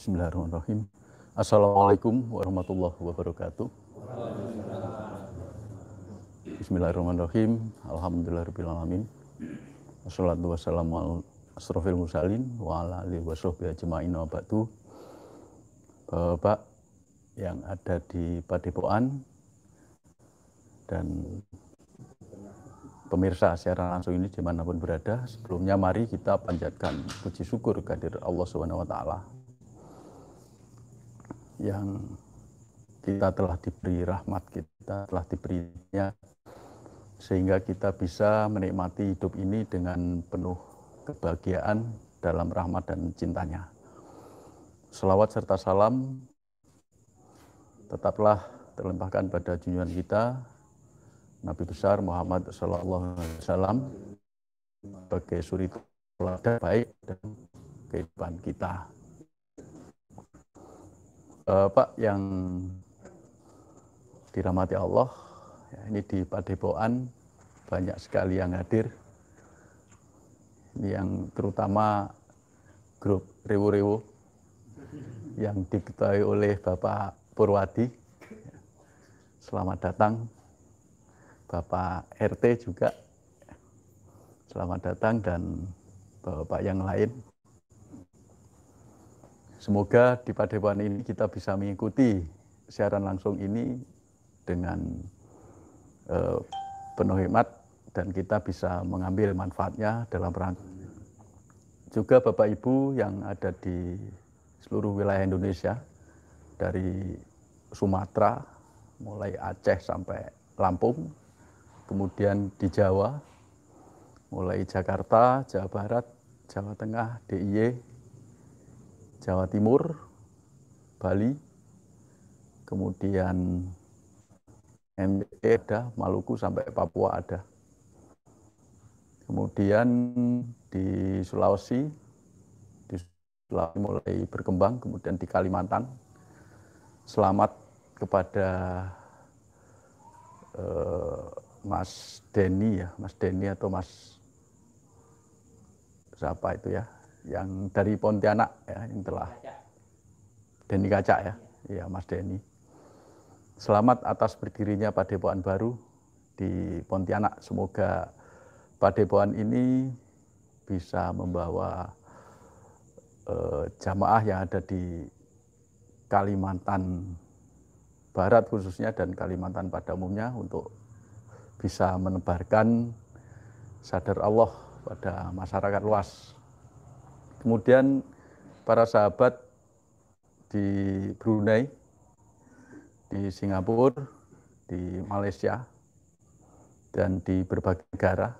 Bismillahirrahmanirrahim. Assalamualaikum warahmatullahi wabarakatuh. Bismillahirrahmanirrahim. Alhamdulillahirrahmanirrahim. Wassalatu wassalamu ala asrofil mursalin wa ala alihi wa sahbihi ajma'in wa ba'du. Bapak yang ada di Padepokan dan pemirsa secara langsung ini dimanapun berada, sebelumnya mari kita panjatkan puji syukur kehadirat Allah Subhanahu wa Ta'ala yang kita telah diberi rahmat, kita telah diberinya sehingga kita bisa menikmati hidup ini dengan penuh kebahagiaan dalam rahmat dan cintanya. Selawat serta salam tetaplah terlimpahkan pada junjungan kita Nabi besar Muhammad SAW sebagai suri teladan baik dan kehidupan kita. Pak yang dirahmati Allah, ya, ini di Padepokan banyak sekali yang hadir. Ini yang terutama grup Rewo-Rewo yang diketuai oleh Bapak Purwadi. Selamat datang. Bapak RT juga. Selamat datang dan Bapak yang lain. Semoga di Padepokan ini kita bisa mengikuti siaran langsung ini dengan penuh hikmat dan kita bisa mengambil manfaatnya dalam rangka. Juga Bapak Ibu yang ada di seluruh wilayah Indonesia, dari Sumatera, mulai Aceh sampai Lampung, kemudian di Jawa, mulai Jakarta, Jawa Barat, Jawa Tengah, DIY, Jawa Timur, Bali, kemudian NTT ada, Maluku sampai Papua ada. Kemudian di Sulawesi mulai berkembang, kemudian di Kalimantan. Selamat kepada Mas Denny ya, Mas Denny atau Mas siapa itu ya, yang dari Pontianak ya, yang telah Denny Kaca ya, iya Mas Denny. Selamat atas berdirinya Padepokan baru di Pontianak. Semoga Padepokan ini bisa membawa jamaah yang ada di Kalimantan Barat khususnya dan Kalimantan pada umumnya untuk bisa menebarkan sadar Allah pada masyarakat luas. Kemudian para sahabat di Brunei, di Singapura, di Malaysia, dan di berbagai negara.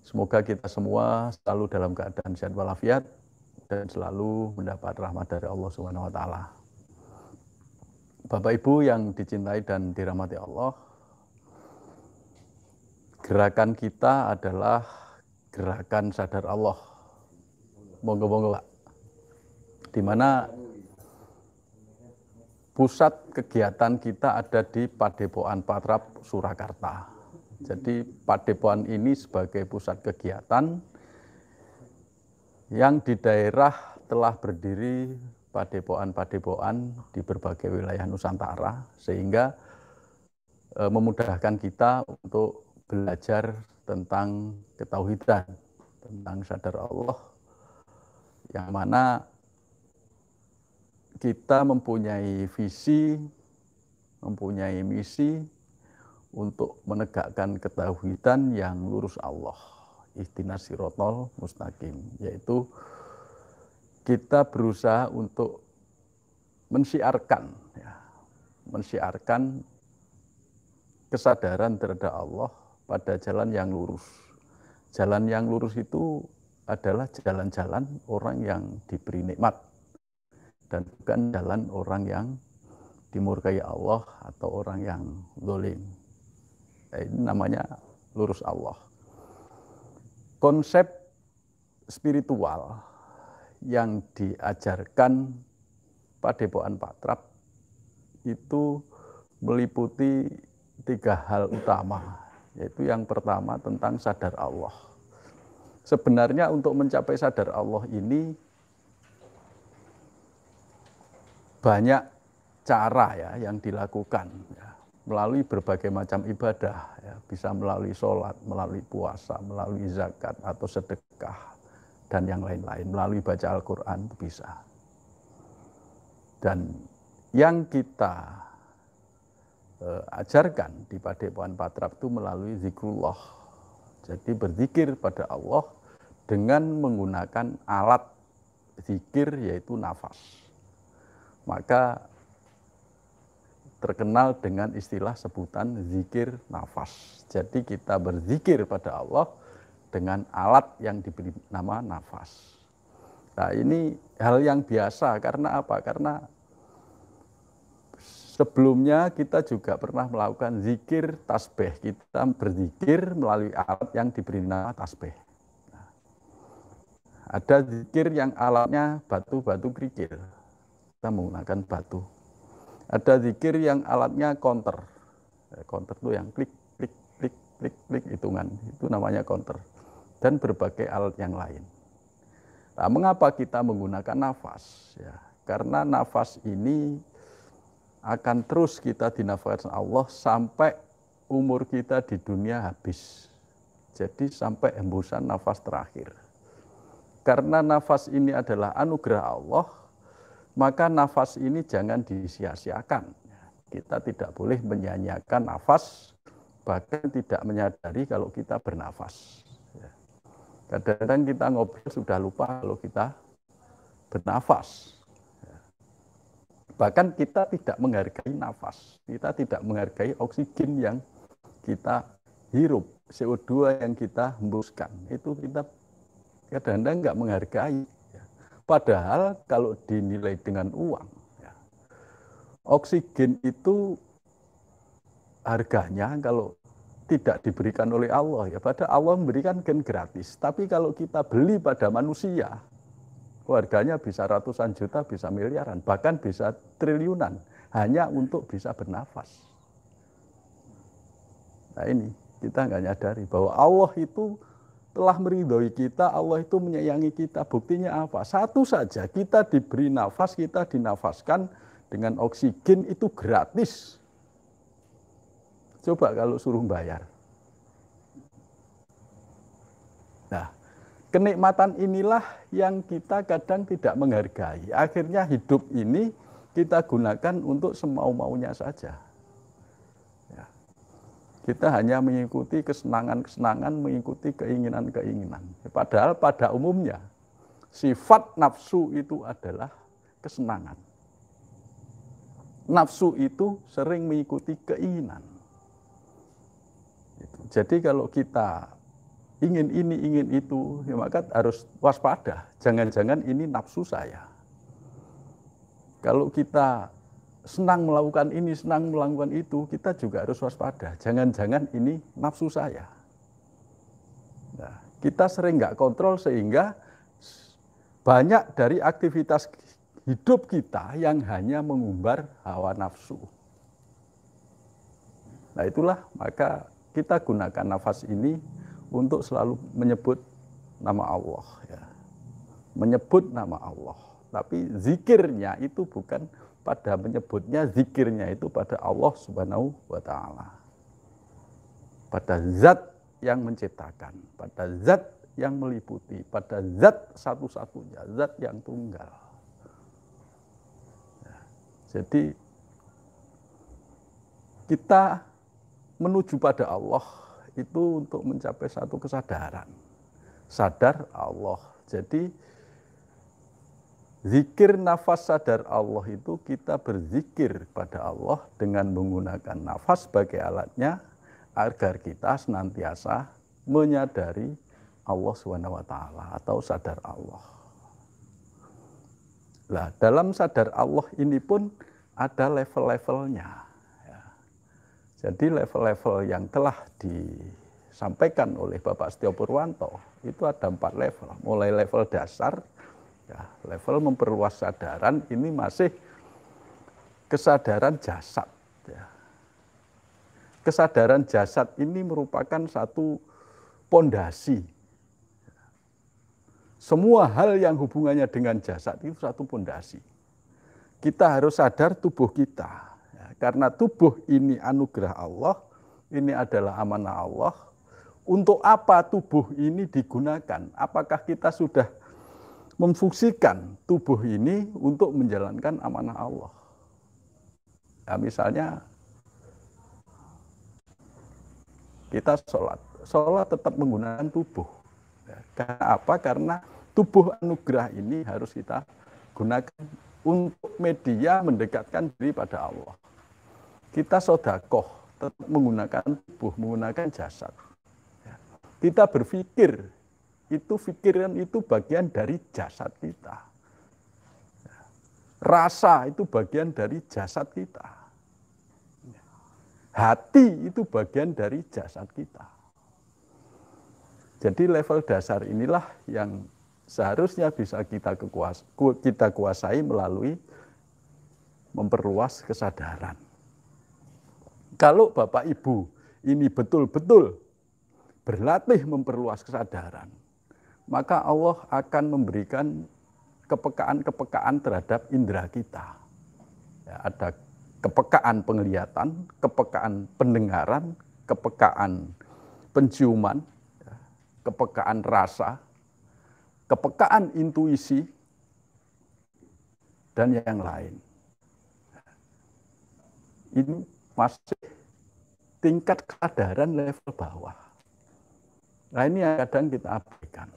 Semoga kita semua selalu dalam keadaan sehat walafiat dan selalu mendapat rahmat dari Allah Subhanahu wa Ta'ala. Bapak Ibu yang dicintai dan dirahmati Allah, gerakan kita adalah gerakan sadar Allah. Monggo-monggo Pak. Di mana pusat kegiatan kita ada di Padepokan Patrap Surakarta. Jadi Padepokan ini sebagai pusat kegiatan yang di daerah telah berdiri padepokan-padepokan di berbagai wilayah Nusantara, sehingga memudahkan kita untuk belajar tentang ketauhidan, tentang sadar Allah, yang mana kita mempunyai visi, mempunyai misi untuk menegakkan ketauhidan yang lurus Allah, ihdinas sirotol mustaqim, yaitu kita berusaha untuk mensiarkan kesadaran terhadap Allah pada jalan yang lurus. Jalan yang lurus itu adalah jalan-jalan orang yang diberi nikmat dan bukan jalan orang yang dimurkai Allah atau orang yang zalim. Ini namanya lurus Allah. Konsep spiritual yang diajarkan Padepokan Patrap itu meliputi 3 hal utama, yaitu yang pertama tentang sadar Allah. Sebenarnya untuk mencapai sadar Allah ini banyak cara ya yang dilakukan ya, melalui berbagai macam ibadah ya, bisa melalui sholat, melalui puasa, melalui zakat atau sedekah dan yang lain-lain, melalui baca Al-Quran bisa. Dan yang kita ajarkan di Padepokan Patrap itu melalui zikrullah. Jadi berzikir pada Allah dengan menggunakan alat zikir yaitu nafas. Maka terkenal dengan istilah sebutan zikir nafas. Jadi kita berzikir pada Allah dengan alat yang diberi nama nafas. Nah ini hal yang biasa karena apa? Karena sebelumnya kita juga pernah melakukan zikir tasbih. Kita berzikir melalui alat yang diberi nama tasbih. Nah, ada zikir yang alatnya batu-batu kerikil. Kita menggunakan batu. Ada zikir yang alatnya counter. Counter itu yang klik, klik, klik, klik, klik, hitungan. Itu namanya counter. Dan berbagai alat yang lain. Nah, mengapa kita menggunakan nafas? Ya, karena nafas ini akan terus kita dinafaskan Allah sampai umur kita di dunia habis. Jadi sampai hembusan nafas terakhir. Karena nafas ini adalah anugerah Allah, maka nafas ini jangan disia-siakan. Kita tidak boleh menyia-nyiakan nafas, bahkan tidak menyadari kalau kita bernafas. Kadang-kadang kita ngobrol sudah lupa kalau kita bernafas. Bahkan kita tidak menghargai nafas, kita tidak menghargai oksigen yang kita hirup, CO2 yang kita hembuskan. Itu kita kadang-kadang nggak menghargai. Padahal kalau dinilai dengan uang, ya, oksigen itu harganya kalau tidak diberikan oleh Allah, ya pada Allah memberikan kan gratis. Tapi kalau kita beli pada manusia, harganya bisa ratusan juta, bisa miliaran, bahkan bisa triliunan, hanya untuk bisa bernafas. Nah ini, kita nggak nyadari bahwa Allah itu telah meridhoi kita, Allah itu menyayangi kita. Buktinya apa? Satu saja, kita diberi nafas, kita dinafaskan dengan oksigen itu gratis. Coba kalau suruh bayar. Nah, kenikmatan inilah yang kita kadang tidak menghargai. Akhirnya hidup ini kita gunakan untuk semau-maunya saja. Ya. Kita hanya mengikuti kesenangan-kesenangan, mengikuti keinginan-keinginan. Padahal pada umumnya sifat nafsu itu adalah kesenangan. Nafsu itu sering mengikuti keinginan. Jadi kalau kita ingin ini, ingin itu, ya maka harus waspada. Jangan-jangan ini nafsu saya. Kalau kita senang melakukan ini, senang melakukan itu, kita juga harus waspada. Jangan-jangan ini nafsu saya. Nah, kita sering nggak kontrol sehingga banyak dari aktivitas hidup kita yang hanya mengumbar hawa nafsu. Nah itulah maka kita gunakan nafas ini untuk selalu menyebut nama Allah. Ya. Menyebut nama Allah. Tapi zikirnya itu bukan pada menyebutnya, zikirnya itu pada Allah Subhanahu wa Ta'ala. Pada zat yang menciptakan, pada zat yang meliputi, pada zat satu-satunya, zat yang tunggal. Ya. Jadi kita menuju pada Allah itu untuk mencapai satu kesadaran. Sadar Allah. Jadi zikir nafas sadar Allah itu kita berzikir pada Allah dengan menggunakan nafas sebagai alatnya agar kita senantiasa menyadari Allah SWT atau sadar Allah. Nah, dalam sadar Allah ini pun ada level-levelnya. Jadi level-level yang telah disampaikan oleh Bapak Setio Purwanto itu ada 4 level. Mulai level dasar, ya, level memperluas sadaran, ini masih kesadaran jasad. Ya. Kesadaran jasad ini merupakan satu pondasi. Semua hal yang hubungannya dengan jasad itu satu pondasi. kita harus sadar tubuh kita. Ya, karena tubuh ini anugerah Allah, ini adalah amanah Allah. Untuk apa tubuh ini digunakan? Apakah kita sudah memfungsikan tubuh ini untuk menjalankan amanah Allah? Ya, misalnya kita sholat tetap menggunakan tubuh. Ya, karena apa? Karena tubuh anugerah ini harus kita gunakan untuk media mendekatkan diri pada Allah. Kita sodakoh tetap menggunakan tubuh, menggunakan jasad. Ya. Kita berpikir, itu pikiran itu bagian dari jasad kita. Ya. Rasa itu bagian dari jasad kita. Ya. Hati itu bagian dari jasad kita. Jadi level dasar inilah yang seharusnya bisa kita kuasai melalui memperluas kesadaran. Kalau Bapak Ibu ini betul-betul berlatih memperluas kesadaran, maka Allah akan memberikan kepekaan-kepekaan terhadap indera kita. Ya, ada kepekaan penglihatan, kepekaan pendengaran, kepekaan penciuman, ya, kepekaan rasa, kepekaan intuisi, dan yang lain. Ini masih tingkat kesadaran level bawah. Nah ini yang kadang kita abaikan.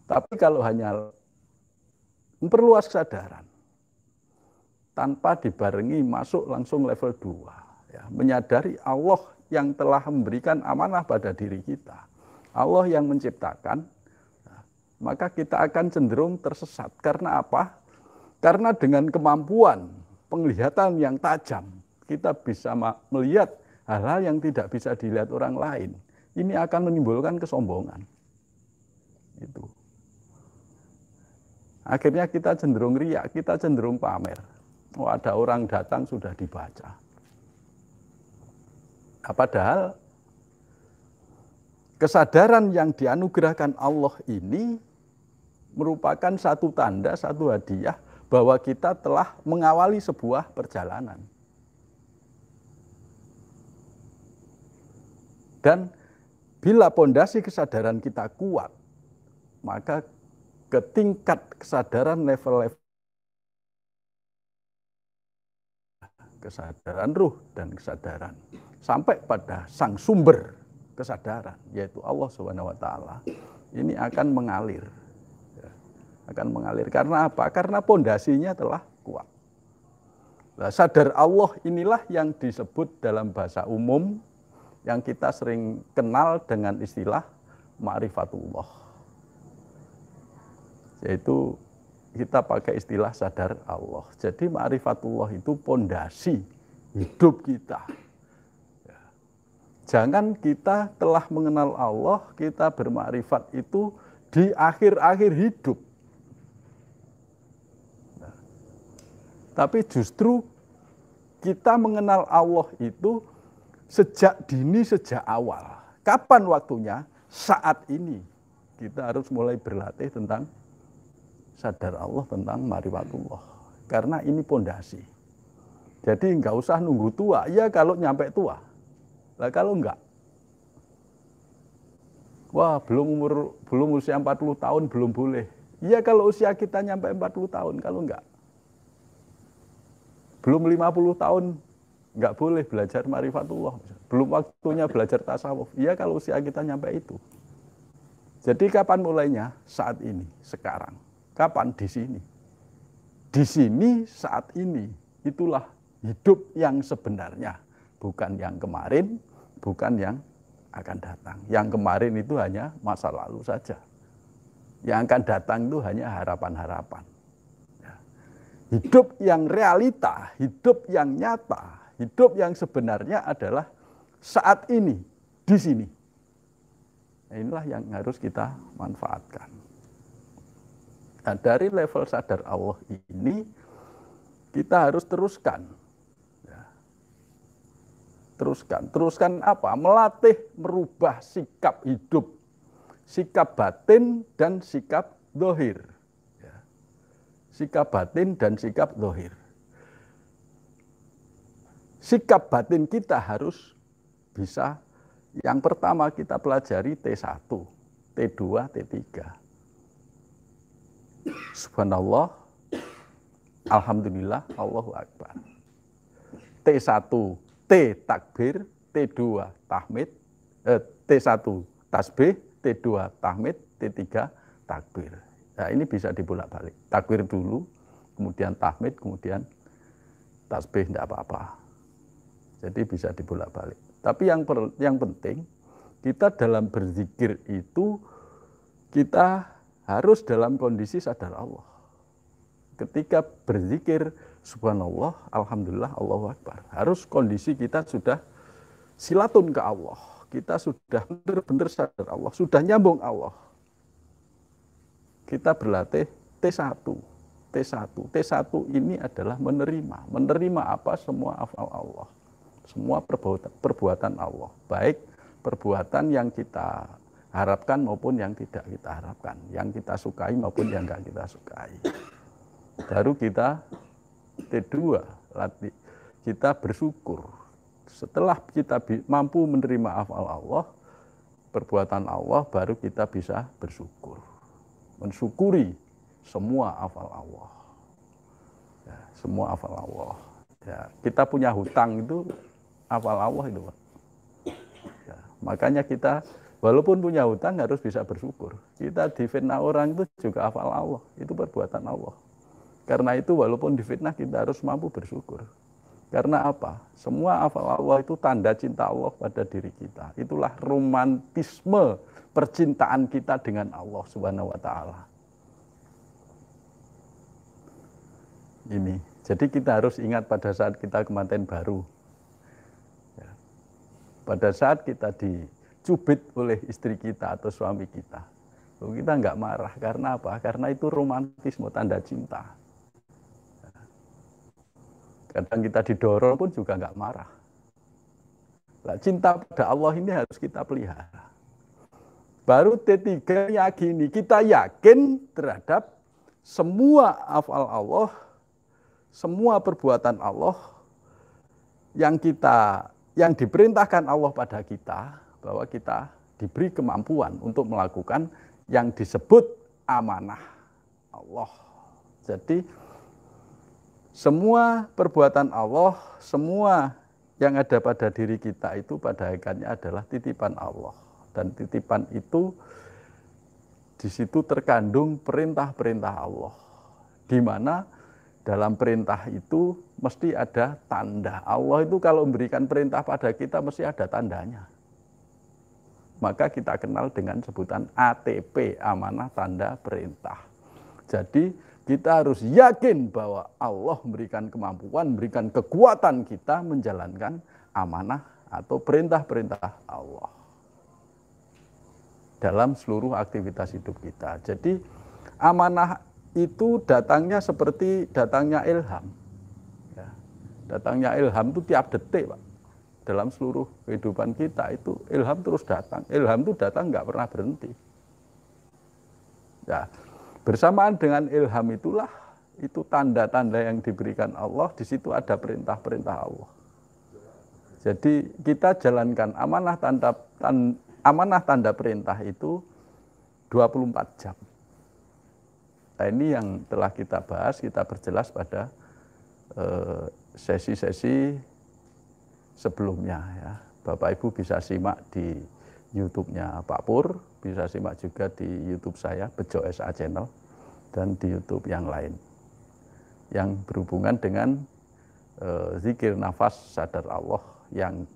Tapi kalau hanya memperluas kesadaran, tanpa dibarengi masuk langsung level 2, ya, menyadari Allah yang telah memberikan amanah pada diri kita, Allah yang menciptakan, maka kita akan cenderung tersesat. Karena apa? Karena dengan kemampuan penglihatan yang tajam, kita bisa melihat hal-hal yang tidak bisa dilihat orang lain. Ini akan menimbulkan kesombongan. Itu. Akhirnya kita cenderung riak, kita cenderung pamer. Oh, ada orang datang sudah dibaca. Padahal kesadaran yang dianugerahkan Allah ini merupakan satu tanda, satu hadiah bahwa kita telah mengawali sebuah perjalanan. Dan bila pondasi kesadaran kita kuat, maka ke tingkat kesadaran level-level kesadaran ruh dan kesadaran sampai pada sang sumber kesadaran, yaitu Allah SWT, ini akan mengalir. Akan mengalir. Karena apa? Karena pondasinya telah kuat. Nah, sadar Allah inilah yang disebut dalam bahasa umum yang kita sering kenal dengan istilah ma'rifatullah. Yaitu kita pakai istilah sadar Allah. Jadi ma'rifatullah itu pondasi hidup kita. Jangan kita telah mengenal Allah, kita bermakrifat itu di akhir-akhir hidup. Tapi justru kita mengenal Allah itu sejak dini, sejak awal. Kapan waktunya? Saat ini. Kita harus mulai berlatih tentang sadar Allah, tentang ma'rifatullah. Karena ini pondasi. Jadi nggak usah nunggu tua. Ya kalau nyampe tua. Lah kalau enggak. Wah belum usia 40 tahun belum boleh. Ya kalau usia kita nyampe 40 tahun, kalau enggak. Belum 50 tahun, nggak boleh belajar ma'rifatullah. Belum waktunya belajar tasawuf. Iya kalau usia kita nyampe itu. Jadi kapan mulainya? Saat ini, sekarang. Kapan? Di sini. Di sini, saat ini. Itulah hidup yang sebenarnya. Bukan yang kemarin, bukan yang akan datang. Yang kemarin itu hanya masa lalu saja. Yang akan datang itu hanya harapan-harapan. Hidup yang realita, hidup yang nyata, hidup yang sebenarnya adalah saat ini, di sini. Nah, inilah yang harus kita manfaatkan. Nah, dari level sadar Allah ini, kita harus teruskan. Ya. Teruskan apa? Melatih merubah sikap hidup, sikap batin dan sikap zahir. sikap batin dan sikap zahir. Sikap batin kita harus bisa, yang pertama kita pelajari T1, T2, T3. Subhanallah, alhamdulillah, Allahu Akbar. T1, T takbir, T2 tahmid, T1 tasbih, T2 tahmid, T3 takbir. Nah, ini bisa dibolak-balik. Takbir dulu, kemudian tahmid, kemudian tasbih, tidak apa-apa. Jadi bisa dibolak-balik. Tapi yang penting, kita dalam berzikir itu, kita harus dalam kondisi sadar Allah. Ketika berzikir, subhanallah, alhamdulillah, Allahu Akbar. Harus kondisi kita sudah silatun ke Allah. Kita sudah benar-benar sadar Allah, sudah nyambung Allah. Kita berlatih T1. T1 ini adalah menerima apa semua afal Allah. Semua perbuatan Allah. Baik perbuatan yang kita harapkan maupun yang tidak kita harapkan. Yang kita sukai maupun yang tidak kita sukai. Baru kita T2, kita bersyukur. Setelah kita mampu menerima afal Allah, perbuatan Allah, baru kita bisa bersyukur. Mensyukuri semua afal Allah. Ya, semua afal Allah. Ya, kita punya hutang itu afal Allah itu, Pak. Ya, makanya kita walaupun punya hutang harus bisa bersyukur. Kita difitnah orang itu juga afal Allah, itu perbuatan Allah. Karena itu walaupun difitnah kita harus mampu bersyukur. Karena apa? Semua afal Allah itu tanda cinta Allah pada diri kita. Itulah romantisme percintaan kita dengan Allah Subhanahu wa taala. Ini. Jadi kita harus ingat pada saat kita kemanten baru. Ya. Pada saat kita dicubit oleh istri kita atau suami kita. Kita nggak marah. Karena apa? Karena itu romantisme, tanda cinta. Kadang kita didorong pun juga nggak marah. Nah, cinta pada Allah ini harus kita pelihara. Baru T3 yakini, kita yakin terhadap semua afal Allah, semua perbuatan Allah yang diperintahkan Allah pada kita, bahwa kita diberi kemampuan untuk melakukan yang disebut amanah Allah. Jadi semua perbuatan Allah, semua yang ada pada diri kita itu pada hakikatnya adalah titipan Allah. Dan titipan itu di situ terkandung perintah-perintah Allah. Di mana dalam perintah itu mesti ada tanda. Allah itu kalau memberikan perintah pada kita mesti ada tandanya. Maka kita kenal dengan sebutan ATP, amanah tanda perintah. Jadi kita harus yakin bahwa Allah memberikan kemampuan, memberikan kekuatan kita menjalankan amanah atau perintah-perintah Allah dalam seluruh aktivitas hidup kita. Jadi amanah itu datangnya seperti datangnya ilham. Ya, datangnya ilham itu tiap detik, Pak. Dalam seluruh kehidupan kita itu ilham terus datang. Ilham itu datang nggak pernah berhenti. Ya. Bersamaan dengan ilham itulah, itu tanda-tanda yang diberikan Allah, di situ ada perintah-perintah Allah. Jadi kita jalankan amanah tanda perintah itu 24 jam. Nah, ini yang telah kita bahas, kita perjelas pada sesi-sesi sebelumnya. Ya. Bapak Ibu bisa simak di YouTube-nya Pak Pur, bisa simak juga di YouTube saya, Bejo SA Channel, dan di YouTube yang lain. Yang berhubungan dengan zikir nafas sadar Allah yang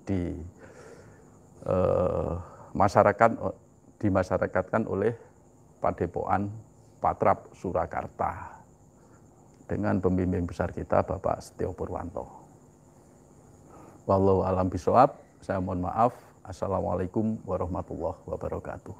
dimasyarakatkan oleh Padepokan Patrap Surakarta dengan pembimbing besar kita Bapak Setio Purwanto. Wallahu a'lam bishawab. Saya mohon maaf. Assalamualaikum warahmatullahi wabarakatuh.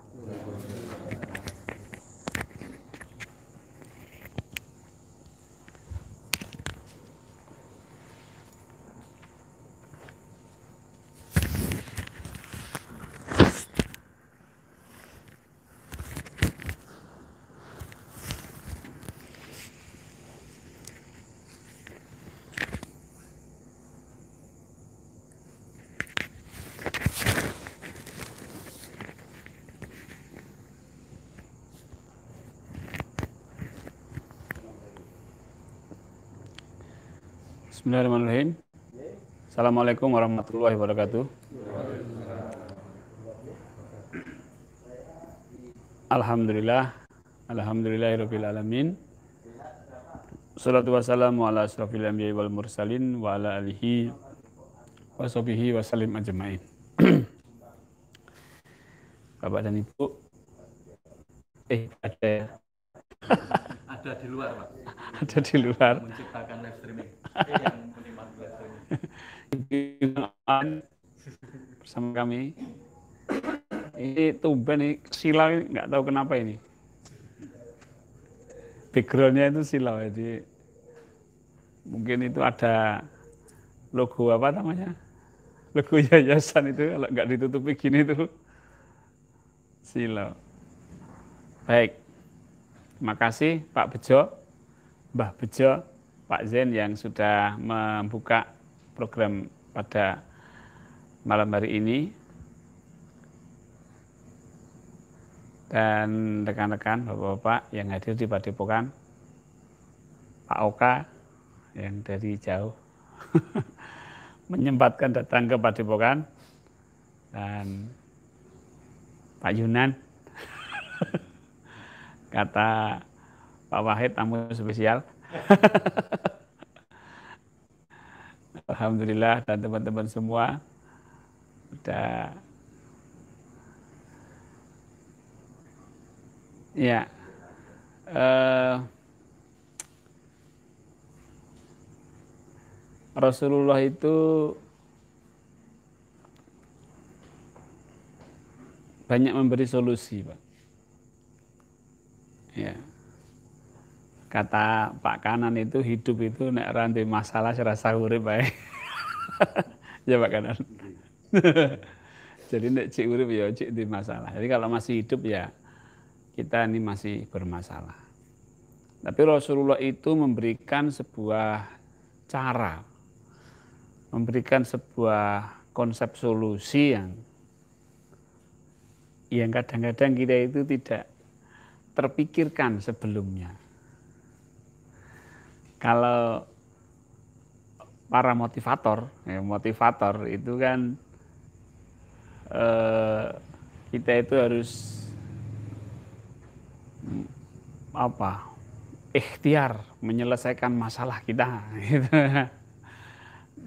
Bismillahirrahmanirrahim. Assalamualaikum warahmatullahi wabarakatuh. Alhamdulillah, alhamdulillahirabbil alamin. Shalatu wassalamu ala asrofil anbiya'i wal mursalin wa ala alihi wa sahbihi wa sallim ajma'in. Bapak dan Ibu, Ada di luar, Pak. ada di luar. Menciptakan live streaming. Yang menikmati live streaming. Bersama kami. Ini tumben nih silau, nggak tahu kenapa ini. Backgroundnya itu silau, jadi mungkin itu ada logo apa namanya? Logo yayasan itu kalau nggak ditutupi gini tuh silau. Baik, terima kasih Pak Bejo, Mbah Bejo, Pak Zen yang sudah membuka program pada malam hari ini. Dan rekan-rekan, bapak-bapak yang hadir di Padepokan, Pak Oka yang dari jauh menyempatkan datang ke Padepokan, dan Pak Yunan, kata Pak Wahid tamu spesial. Alhamdulillah, dan teman-teman semua sudah ya, Rasulullah itu banyak memberi solusi, Pak. Ya. Kata Pak Kanan itu hidup itu nek rantai masalah serasa urip bae. Ya Pak Kanan. Jadi nek cik urip ya cik di masalah. Jadi kalau masih hidup ya kita ini masih bermasalah. Tapi Rasulullah itu memberikan sebuah cara, memberikan sebuah konsep solusi yang kadang-kadang kita itu tidak terpikirkan sebelumnya. Kalau para motivator itu kan kita itu harus ikhtiar menyelesaikan masalah kita gitu.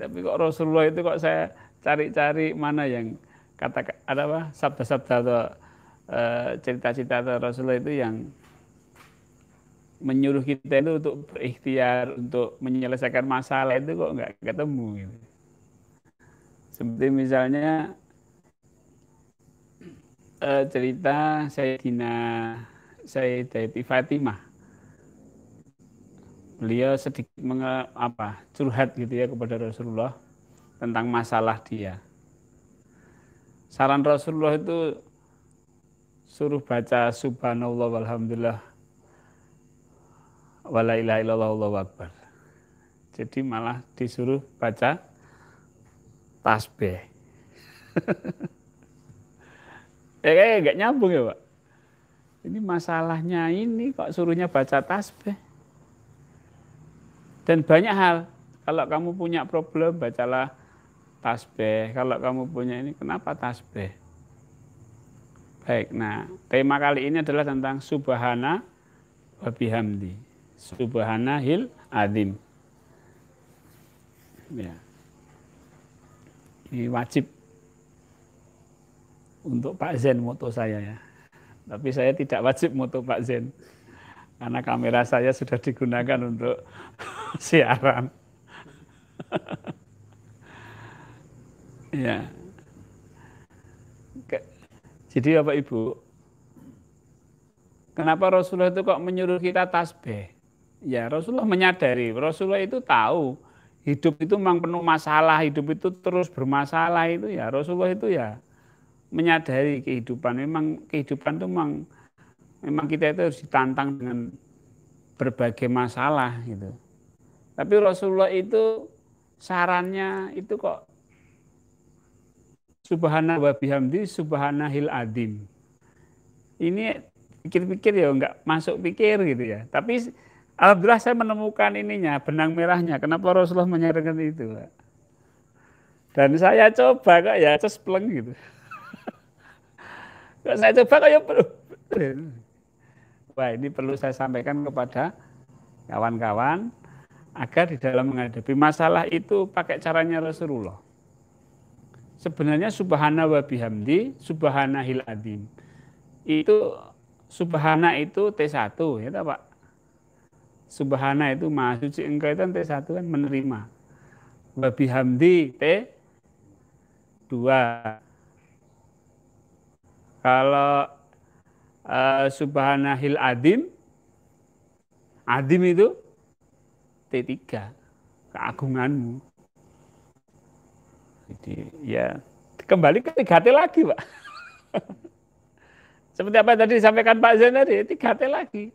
Tapi kok Rasulullah itu kok saya cari-cari mana yang kata ada apa sabda-sabda atau cerita-cerita Rasulullah itu yang menyuruh kita itu untuk berikhtiar untuk menyelesaikan masalah itu kok nggak ketemu gitu. Seperti misalnya cerita Sayyidatina Fatimah. Beliau sedikit curhat gitu ya kepada Rasulullah tentang masalah dia. Saran Rasulullah itu suruh baca subhanallah walhamdulillah wala ilaha illallah wallahu akbar. Jadi malah disuruh baca tasbih. Nggak nyambung ya Pak. Ini masalahnya ini kok suruhnya baca tasbih. Dan banyak hal, kalau kamu punya problem bacalah tasbih. Kalau kamu punya ini kenapa tasbih? Baik, nah tema kali ini adalah tentang subhana wa bihamdi. Subhanahil azim. Ya. Ini wajib untuk Pak Zen moto saya ya. Tapi saya tidak wajib moto Pak Zen. Karena kamera saya sudah digunakan untuk siaran. Ya. Jadi Bapak Ibu, kenapa Rasulullah itu kok menyuruh kita tasbih? Ya Rasulullah menyadari, Rasulullah itu tahu hidup itu memang penuh masalah, hidup itu terus bermasalah itu ya. Rasulullah itu ya menyadari kehidupan. Memang kehidupan itu memang kita itu harus ditantang dengan berbagai masalah gitu. Tapi Rasulullah itu sarannya itu kok subhana wa bihamdi subhanahil azim. Ini pikir-pikir ya enggak masuk pikir gitu ya. Tapi Alhamdulillah saya menemukan ininya, benang merahnya. Kenapa Rasulullah menyarankan itu, Pak? Dan saya coba kok ya cespleng gitu. Kok saya coba kok ya perlu. Wah, ini perlu saya sampaikan kepada kawan-kawan agar di dalam menghadapi masalah itu pakai caranya Rasulullah. Sebenarnya subhana wa bihamdi, subhanahil adzim. Itu subhana itu T1 ya Pak. Subhana itu maha suci engkau itu T1 kan menerima. Wa bihamdi T2. Kalau subhanahil adzim, adzim itu T3, keagunganmu. Jadi ya kembali ke 3T lagi, Pak. Seperti apa tadi disampaikan Pak Zain tadi, 3T lagi.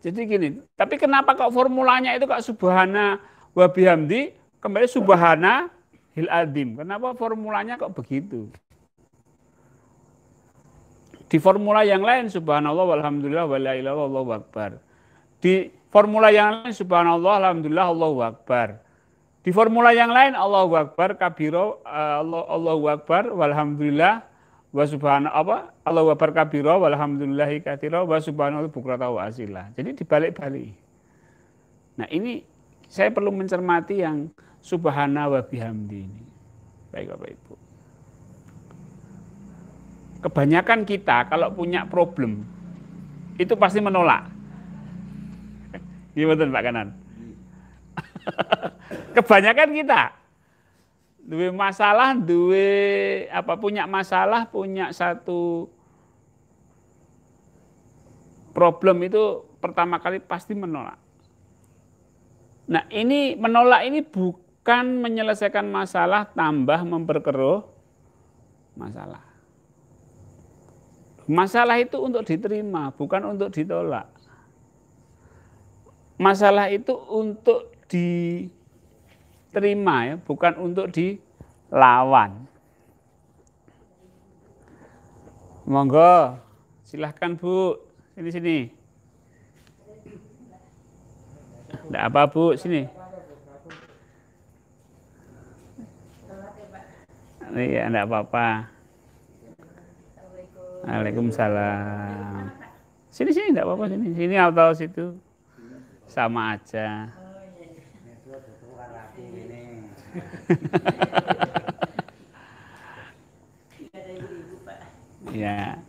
Jadi gini, tapi kenapa kok formulanya itu kok subhana wa bihamdi, kembali subhana hil adzim. Kenapa formulanya kok begitu? Di formula yang lain subhanallah walhamdulillah wala ilaha illallah wallahu akbar. Di formula yang lain subhanallah alhamdulillah Allahu akbar. Di formula yang lain Allahu akbar kabiro Allahu akbar walhamdulillah wa subhana apa Allahu akbar kabiro walhamdulillahi katsira wa subhanallahi bukratan wa asila. Jadi dibalik-balik. Nah, ini saya perlu mencermati yang subhana wa bihamdi ini. Baik Bapak Ibu. Kebanyakan kita kalau punya problem itu pasti menolak. Gimana Pak Kanan? Kebanyakan kita punya masalah, punya satu problem itu pertama kali pasti menolak. Nah, ini menolak ini bukan menyelesaikan masalah, tambah memperkeruh masalah. Masalah itu untuk diterima, bukan untuk ditolak. Masalah itu untuk diterima ya, bukan untuk dilawan. Monggo, silahkan Bu, sini. Enggak apa Bu, sini. Iya, enggak apa-apa. Waalaikumsalam. Sini enggak apa-apa sini. Sini atau situ. Sama aja. Ya.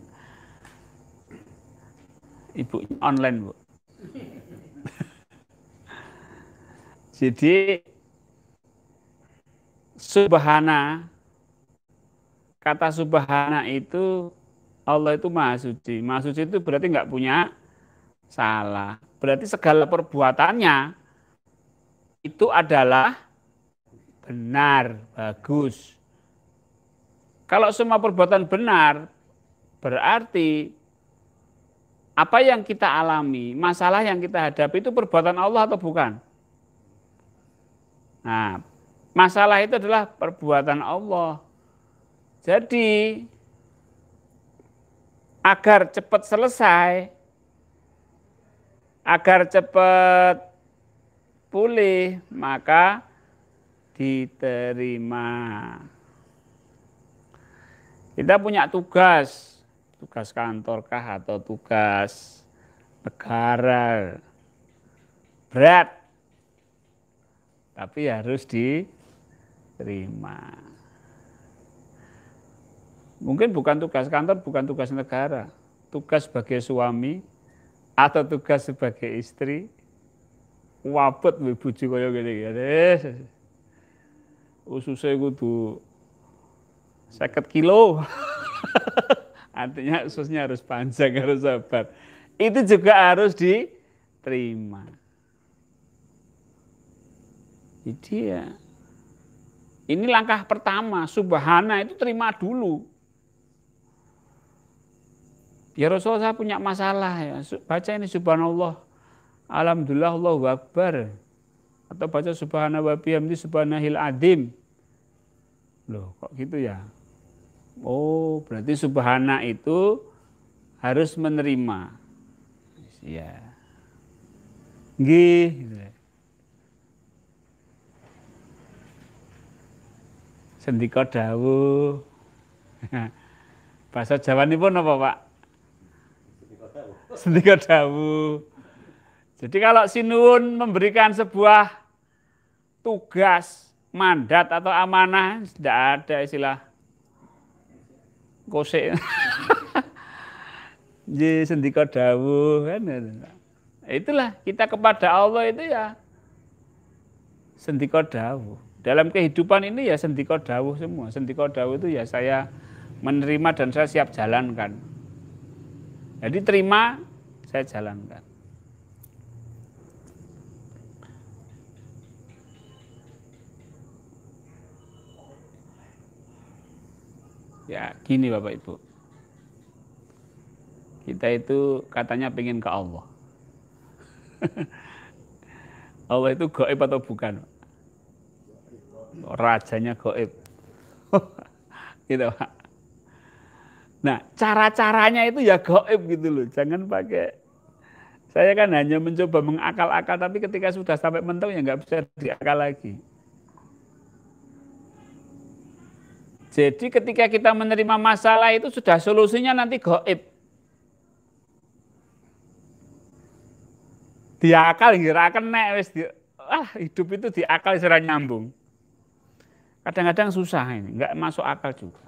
Ibu online, Bu. Jadi subhana, kata subhana itu Allah itu maha suci. Maha suci itu berarti nggak punya salah. Berarti segala perbuatannya itu adalah benar, bagus. Kalau semua perbuatan benar, berarti apa yang kita alami, masalah yang kita hadapi itu perbuatan Allah atau bukan? Nah, masalah itu adalah perbuatan Allah. Jadi, agar cepat selesai, agar cepat pulih, maka diterima. Kita punya tugas kantorkah atau tugas negara, berat, tapi harus diterima. Mungkin bukan tugas kantor, bukan tugas negara, tugas sebagai suami atau tugas sebagai istri. Wabet bojo kaya ngene. Ususe kudu 50 kilo. Artinya ususnya harus panjang, harus sabar. Itu juga harus diterima. Jadi ya, ini langkah pertama, subhana itu terima dulu. Ya Rasulullah, saya punya masalah ya, baca ini subhanallah, alhamdulillah, Allahu akbar. Atau baca subhana wa bihamdi subhanahil adzim. Loh, kok gitu ya? Oh, berarti subhana itu harus menerima. Ya. Nggih. Sendika dawuh. Bahasa Jawanipun apa, Pak? Sendika dawuh. Jadi kalau sinuwun memberikan sebuah tugas, mandat atau amanah, tidak ada istilah kosek. Jadi sendika dawuh kan. Itulah kita kepada Allah itu ya sendika dawuh. Dalam kehidupan ini ya sendika dawuh semua. Sendika dawuh itu ya saya menerima dan saya siap jalankan. Jadi terima, saya jalankan. Ya gini Bapak Ibu, kita itu katanya pengen ke Allah. Allah itu gaib atau bukan? Rajanya gaib. Gitu Pak. Nah cara-caranya itu ya gaib gitu loh, jangan pakai. Saya kan hanya mencoba mengakal-akal, tapi ketika sudah sampai mentok ya nggak bisa diakal lagi. Jadi ketika kita menerima masalah itu sudah solusinya nanti gaib. Diakal ngira kena wis hidup itu diakal secara nyambung. Kadang-kadang susah ini, nggak masuk akal juga.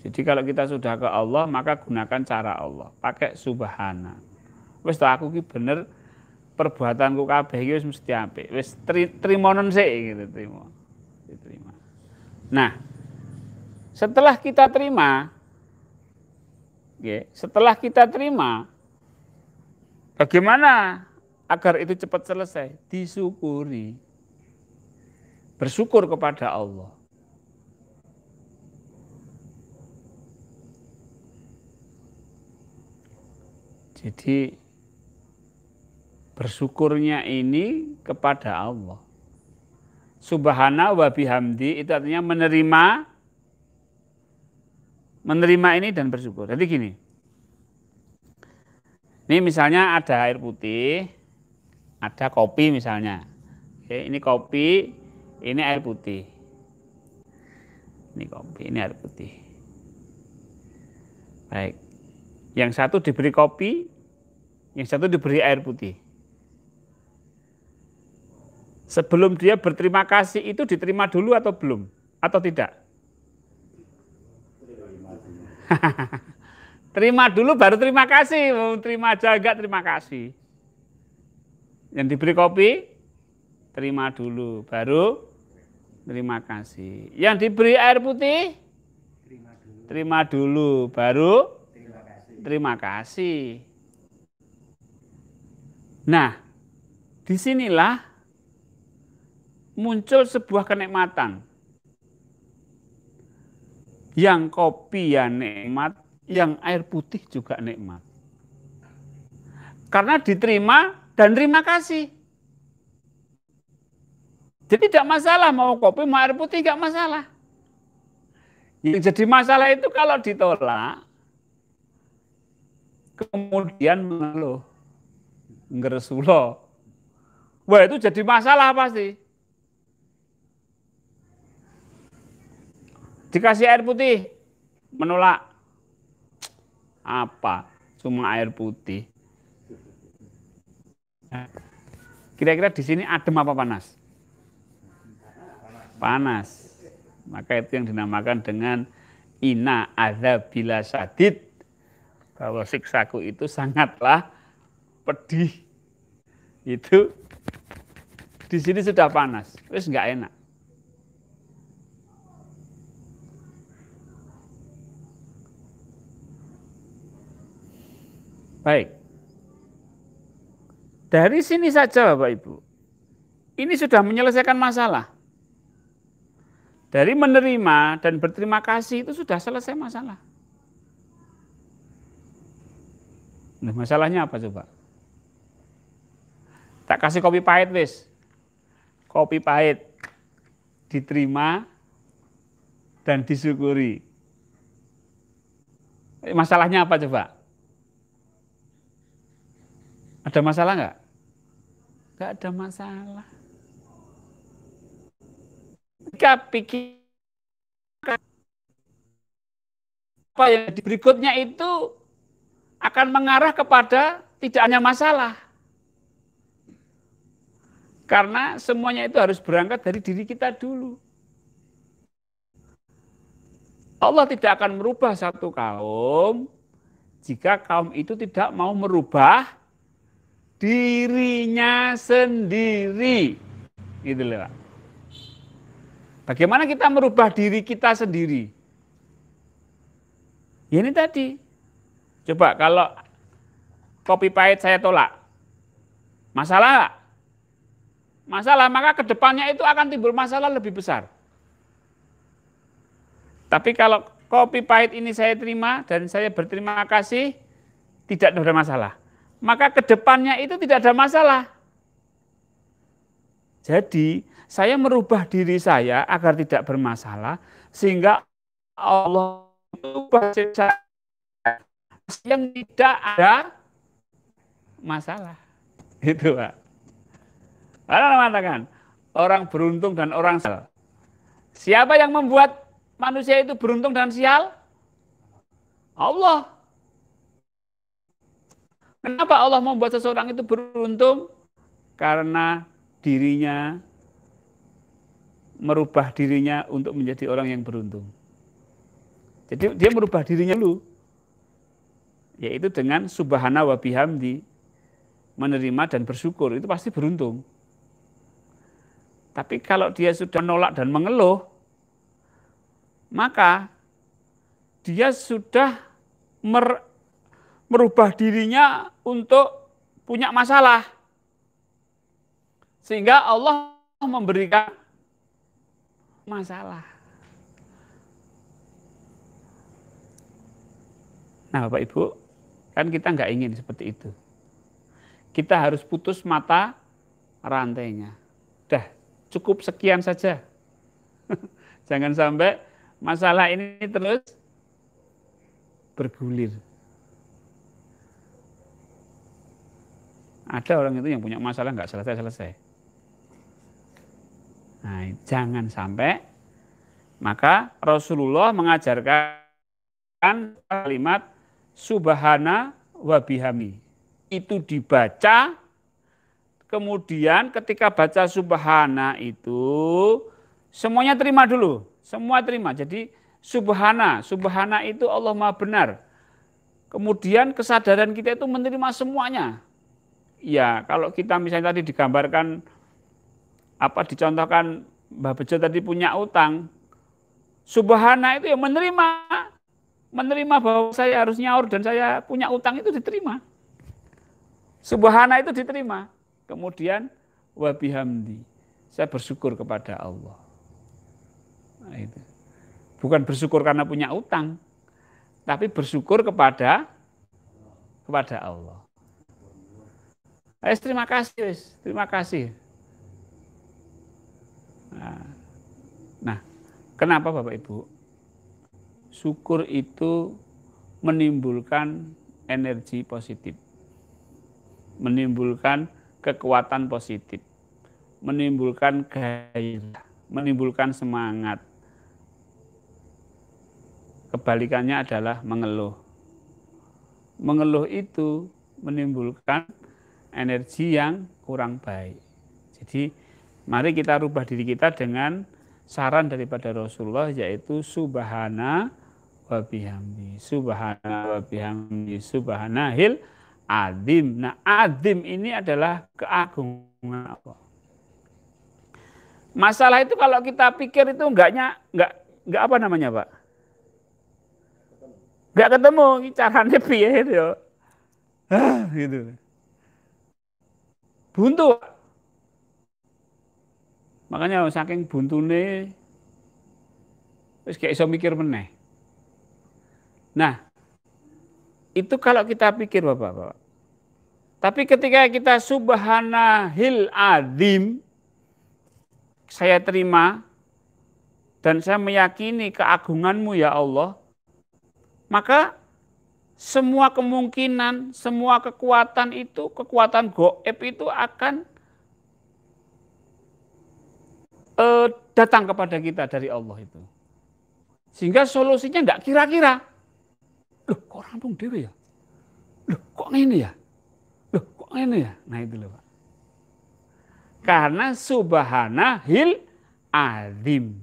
Jadi kalau kita sudah ke Allah maka gunakan cara Allah, pakai subhana. Wis aku ki bener perbuatanku kabeh iki wis mesti apik. Wis trimonen sik gitu, trimo. Diterima. Nah, setelah kita terima, bagaimana agar itu cepat selesai? Disyukuri, bersyukur kepada Allah. Jadi bersyukurnya ini kepada Allah. Subhana wa bihamdi itu artinya menerima ini dan bersyukur. Jadi gini, ini misalnya ada air putih, ada kopi misalnya. Oke, ini kopi, ini air putih. Ini kopi, ini air putih. Baik, yang satu diberi kopi, yang satu diberi air putih. Sebelum dia berterima kasih itu diterima dulu atau belum? Atau tidak? Terima dulu baru terima kasih. Mau terima aja enggak terima kasih. Yang diberi kopi, terima dulu baru terima kasih. Yang diberi air putih, terima dulu baru terima kasih. Nah, disinilah muncul sebuah kenikmatan. Yang kopi ya nikmat, yang air putih juga nikmat. Karena diterima dan terima kasih. Jadi tidak masalah mau kopi mau air putih, tidak masalah. Yang jadi masalah itu kalau ditolak, kemudian mengeluh, ngeresulo. Wah itu jadi masalah pasti. Dikasih air putih, menolak. Apa? Cuma air putih. Kira-kira di sini adem apa panas? Panas. Maka itu yang dinamakan dengan inna adzabila syadid. Bahwa siksaku itu sangatlah pedih. Itu di sini sudah panas, wis nggak enak. Baik. Dari sini saja Bapak Ibu. Ini sudah menyelesaikan masalah. Dari menerima dan berterima kasih itu sudah selesai masalah. Nah, masalahnya apa coba? Tak kasih kopi pahit wis. Kopi pahit diterima dan disyukuri. Masalahnya apa coba? Ada masalah nggak? Nggak ada masalah. Jika pikir apa yang di berikutnya itu akan mengarah kepada tidak hanya masalah. Karena semuanya itu harus berangkat dari diri kita dulu. Allah tidak akan merubah satu kaum jika kaum itu tidak mau merubah dirinya sendiri. Gitu loh, Pak. Bagaimana kita merubah diri kita sendiri? Ya ini tadi. Coba kalau kopi pahit saya tolak. Masalah nggak? Masalah, maka kedepannya itu akan timbul masalah lebih besar. Tapi kalau kopi pahit ini saya terima dan saya berterima kasih, tidak ada masalah. Maka kedepannya itu tidak ada masalah. Jadi saya merubah diri saya agar tidak bermasalah, sehingga Allah merubah saya yang tidak ada masalah. Itu Pak. Allah mengatakan, orang beruntung dan orang sial. Siapa yang membuat manusia itu beruntung dan sial? Allah. Kenapa Allah membuat seseorang itu beruntung? Karena dirinya merubah dirinya untuk menjadi orang yang beruntung. Jadi dia merubah dirinya dulu, yaitu dengan subhana wa bihamdi, menerima dan bersyukur, itu pasti beruntung. Tapi kalau dia sudah menolak dan mengeluh, maka dia sudah merubah dirinya untuk punya masalah. Sehingga Allah memberikan masalah. Nah Bapak Ibu, kan kita nggak ingin seperti itu. Kita harus putus mata rantainya. Dah, cukup sekian saja. Jangan sampai masalah ini terus bergulir. Ada orang itu yang punya masalah nggak selesai-selesai. Nah, jangan sampai. Maka Rasulullah mengajarkan kalimat subhana wa bihamdi. Itu dibaca, kemudian ketika baca subhana itu semuanya terima dulu, semua terima. Jadi subhana itu Allah Maha benar. Kemudian kesadaran kita itu menerima semuanya. Ya, kalau kita misalnya tadi digambarkan dicontohkan Mbah Bejo tadi punya utang, subhana itu ya menerima bahwa saya harus nyaur dan saya punya utang itu diterima. Subhana itu diterima. Kemudian wa bihamdi, saya bersyukur kepada Allah. Nah, itu. Bukan bersyukur karena punya utang, tapi bersyukur kepada Allah. Terima kasih. Nah, kenapa Bapak Ibu? Syukur itu menimbulkan energi positif, menimbulkan kekuatan positif, menimbulkan gairah, menimbulkan semangat. Kebalikannya adalah mengeluh. Mengeluh itu menimbulkan energi yang kurang baik. Jadi mari kita rubah diri kita dengan saran daripada Rasulullah, yaitu subhana wa bihamdi, subhana wa bihamdi, subhanahil azim. Nah, azim ini adalah keagungan Allah. Masalah itu kalau kita pikir itu enggak apa namanya, Pak? Enggak ketemu caranya piye itu ya. Gitu. Buntu. Makanya saking buntune wis gak iso mikir meneh. Nah, itu kalau kita pikir Bapak. Tapi ketika kita subhanahil azim, saya terima dan saya meyakini keagunganmu ya Allah, maka semua kemungkinan, semua kekuatan itu, kekuatan gaib itu akan datang kepada kita dari Allah itu. Sehingga solusinya enggak kira-kira. Loh, kok rampung dewe ya? Loh, kok ini ya? Loh, kok ini ya? Nah itu loh Pak. Karena subhanahil azim.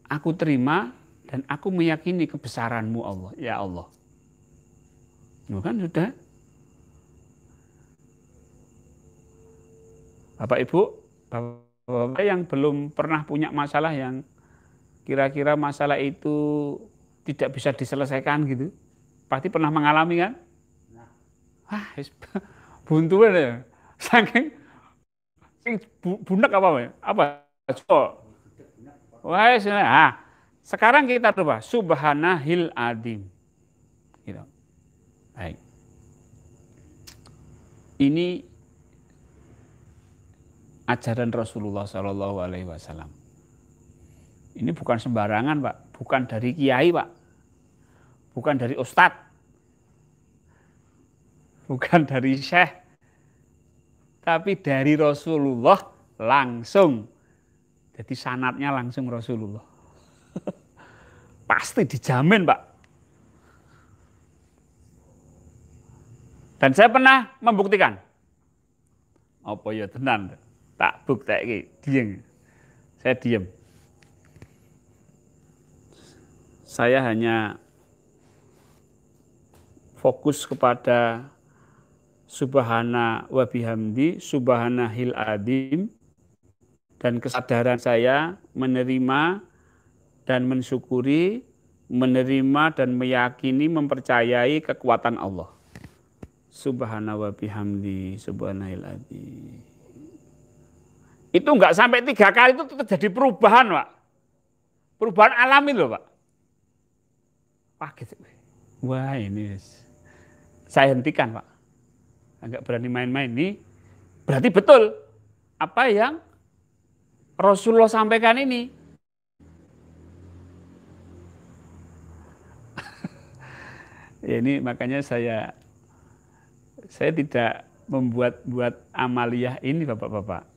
Aku terima dan aku meyakini kebesaranmu Allah. Ya Allah. Bukan sudah. Bapak Ibu, Bapak yang belum pernah punya masalah yang kira-kira masalah itu tidak bisa diselesaikan gitu. Pasti pernah mengalami kan? Wah, buntuan ya. Saking bunek apa ya? Apa? Wah, sekarang kita coba subhanahil adim. Gitu. Baik. Ini ajaran Rasulullah Shallallahu Alaihi Wasallam. Ini bukan sembarangan Pak, bukan dari kiai Pak, bukan dari ustadz, bukan dari syekh, tapi dari Rasulullah langsung. Jadi sanadnya langsung Rasulullah. Pasti dijamin Pak. Dan saya pernah membuktikan. Apa ya tenan? Tak bukti diem. Saya diem. Saya hanya fokus kepada subhana wa bihamdi, subhanahil adim, dan kesadaran saya menerima dan mensyukuri, menerima dan meyakini, mempercayai kekuatan Allah. Subhana wa bihamdi, subhanahil adim. Itu enggak sampai 3 kali itu terjadi perubahan Pak. Perubahan alami loh Pak. Gitu. Wah ini saya hentikan Pak. Enggak berani main-main ini. Berarti betul apa yang Rasulullah sampaikan ini. Ya ini makanya saya tidak membuat amaliyah ini Bapak-bapak.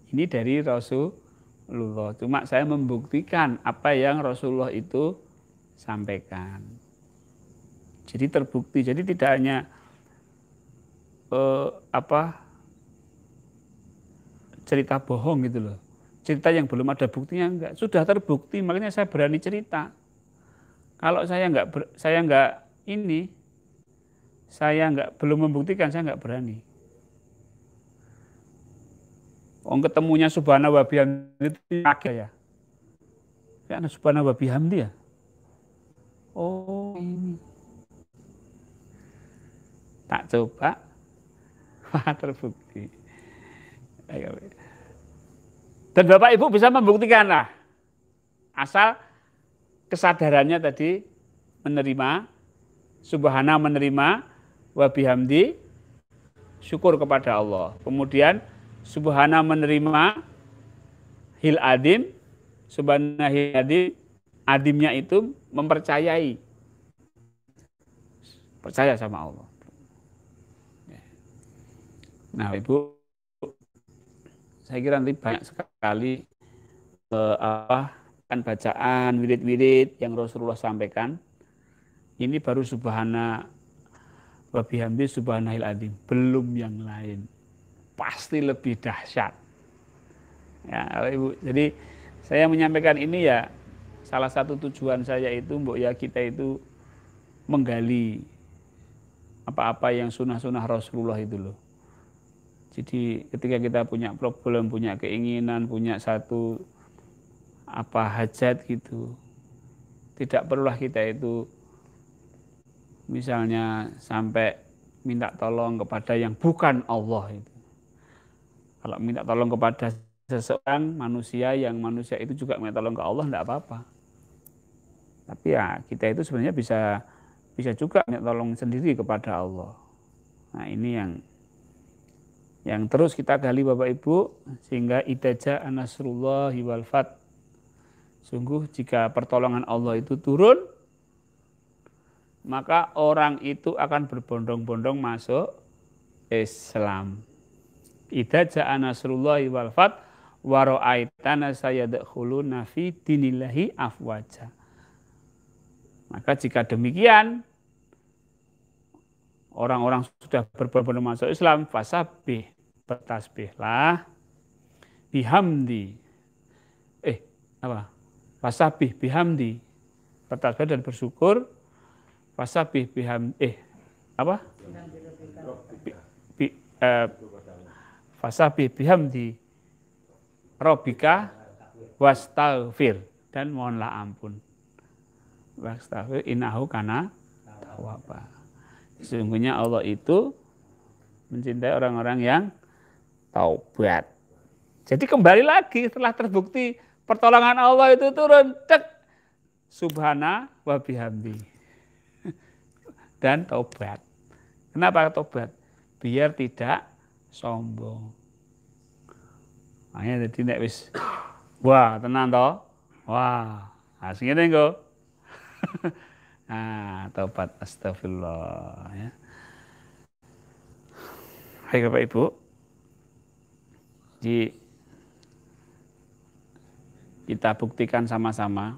Ini dari Rasulullah. Cuma saya membuktikan apa yang Rasulullah itu sampaikan. Jadi terbukti. Jadi tidak hanya cerita bohong gitu loh. Cerita yang belum ada buktinya enggak, sudah terbukti, makanya saya berani cerita. Kalau saya belum membuktikan, saya enggak berani. Ketemunya subhanahu wa bihamdi itu ya. Karena subhanahu wa bihamdi ya. Oh ini. Tak coba, terbukti. Dan Bapak Ibu bisa membuktikan lah. Asal kesadarannya tadi menerima, subhana menerima, wa bihamdi, syukur kepada Allah. Kemudian subhana menerima, hil adim, subhana hil adim, adimnya itu mempercayai. Percaya sama Allah. Nah Ibu, saya kira nanti banyak sekali bacaan, wirid-wirid yang Rasulullah sampaikan. Ini baru subhana wa bihamdi subhanahil azim, belum yang lain. Pasti lebih dahsyat. Ya, Ibu. Jadi saya menyampaikan ini ya salah satu tujuan saya itu mbok ya kita itu menggali apa-apa yang sunah-sunah Rasulullah itu loh. Jadi ketika kita punya problem, punya keinginan, punya satu hajat gitu, tidak perlulah kita itu misalnya sampai minta tolong kepada yang bukan Allah itu. Kalau minta tolong kepada seseorang manusia yang manusia itu juga minta tolong ke Allah, tidak apa-apa. Tapi ya kita itu sebenarnya bisa juga minta tolong sendiri kepada Allah. Nah ini yang terus kita gali Bapak Ibu, sehingga idaja anasrullahi wal fath. Sungguh jika pertolongan Allah itu turun, maka orang itu akan berbondong-bondong masuk Islam. Idza ja'a nasrullahi wal fath wa ra'aitana sayadkhuluna fi dinillahi afwaja. Maka jika demikian, orang-orang sudah berbondong-bondong masuk Islam, fasabbih, bertasbihlah, bihamdi, fasabbih bihamdi, bertasbih dan bersyukur, fasabbih bihamdi, fasabbih bihamdi rabbika wastaghfir, dan mohonlah ampun. Wastaghfir innahu kana tawwaba. Sesungguhnya Allah itu mencintai orang-orang yang taubat. Jadi kembali lagi setelah terbukti pertolongan Allah itu turun, cek subhana wa bihamdi dan taubat. Kenapa taubat? Biar tidak sombong. Makanya jadi nek wis wah tenan toh. Wah, asline engko. Nah, taubat, astagfirullah ya. Hai Bapak Ibu. Jadi kita buktikan sama-sama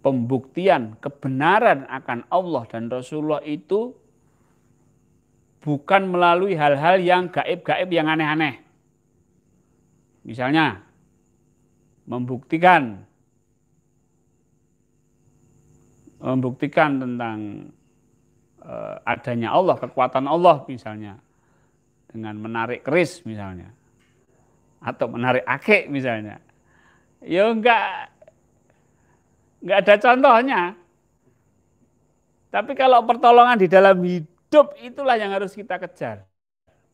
pembuktian kebenaran akan Allah dan Rasulullah itu bukan melalui hal-hal yang gaib-gaib yang aneh-aneh. Misalnya membuktikan tentang adanya Allah, kekuatan Allah misalnya, dengan menarik keris misalnya, atau menarik akik misalnya. Ya enggak ada contohnya. Tapi kalau pertolongan di dalam hidup, itulah yang harus kita kejar.